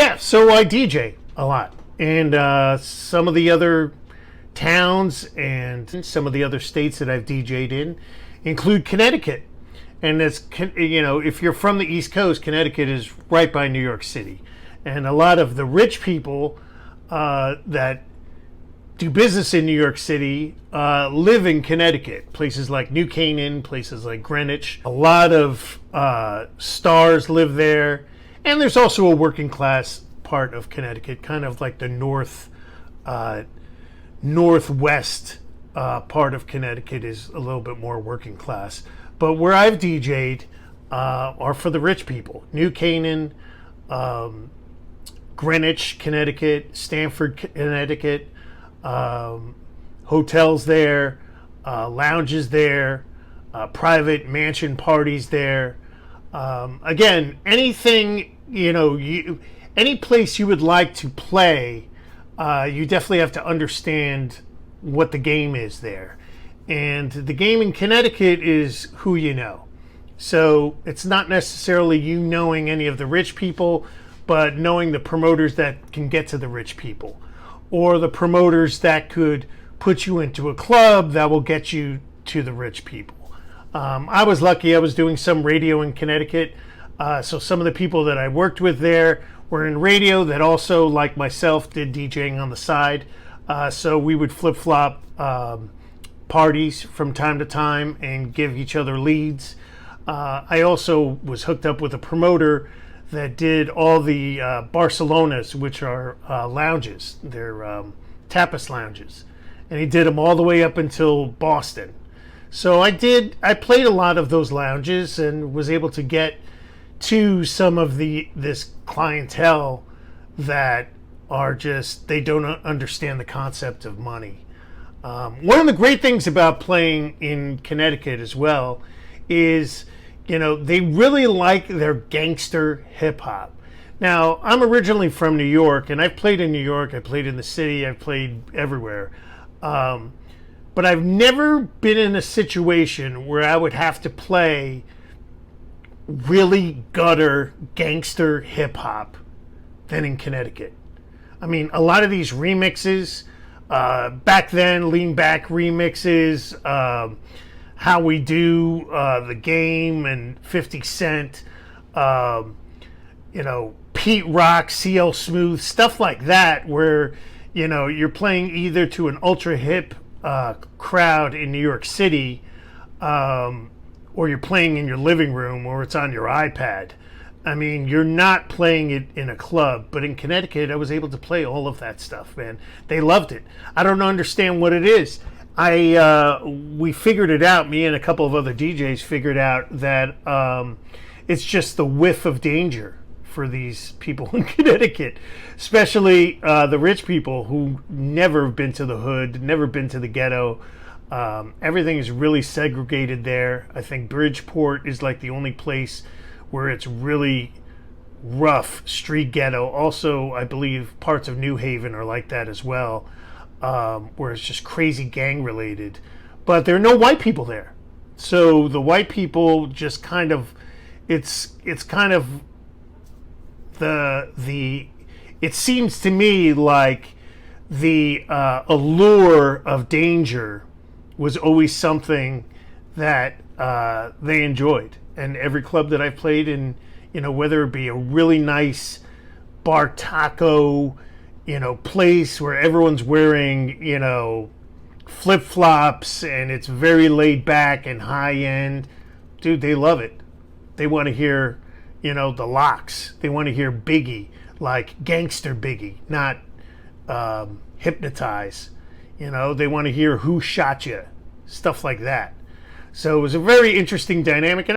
Yeah, so I DJ a lot. And some of the other towns and some of the other states that I've DJ'd in include Connecticut. And that's, if you're from the East Coast, Connecticut is right by New York City. And a lot of the rich people that do business in New York City live in Connecticut. Places like New Canaan, places like Greenwich. A lot of stars live there. And there's also a working class part of Connecticut, kind of like the northwest part of Connecticut is a little bit more working class. But where I've DJ'd are for the rich people. New Canaan, Greenwich, Connecticut, Stamford, Connecticut, hotels there, lounges there, private mansion parties there. Again, anything, any place you would like to play, you definitely have to understand what the game is there. And the game in Connecticut is who you know. So it's not necessarily you knowing any of the rich people, but knowing the promoters that can get to the rich people, or the promoters that could put you into a club that will get you to the rich people. I was lucky. I was doing some radio in Connecticut. So some of the people that I worked with there were in radio that also, like myself, did DJing on the side. So we would flip-flop parties from time to time and give each other leads. I also was hooked up with a promoter that did all the Barcelonas, which are lounges. They're tapas lounges. And he did them all the way up until Boston. So I played a lot of those lounges and was able to get to some of this clientele that are just, they don't understand the concept of money. One of the great things about playing in Connecticut as well is, they really like their gangster hip hop. Now, I'm originally from New York, and I've played in New York, I played in the city, I've played everywhere. But I've never been in a situation where I would have to play really gutter gangster hip hop than in Connecticut. I mean, a lot of these remixes, back then, lean back remixes, How We Do, The Game, and 50 Cent, Pete Rock, CL Smooth, stuff like that, where, you're playing either to an ultra hip crowd in New York City, or you're playing in your living room, or it's on your iPad. I mean, you're not playing it in a club, but in Connecticut, I was able to play all of that stuff, man. They loved it. I don't understand what it is. We figured it out. Me and a couple of other DJs figured out that it's just the whiff of danger for these people in Connecticut, especially the rich people who never been to the hood, never been to the ghetto. Everything is really segregated there. I think Bridgeport is like the only place where it's really rough street ghetto. Also, I believe parts of New Haven are like that as well, where it's just crazy gang related. But there are no white people there. So the white people just kind of, it's kind of it seems to me like the allure of danger was always something that they enjoyed. And every club that I've played in, whether it be a really nice bar taco, place where everyone's wearing, flip-flops and it's very laid back and high end, dude, they love it. They want to hear, the Locks. They want to hear Biggie, like gangster Biggie, not Hypnotize. They want to hear Who Shot Ya, stuff like that. So it was a very interesting dynamic.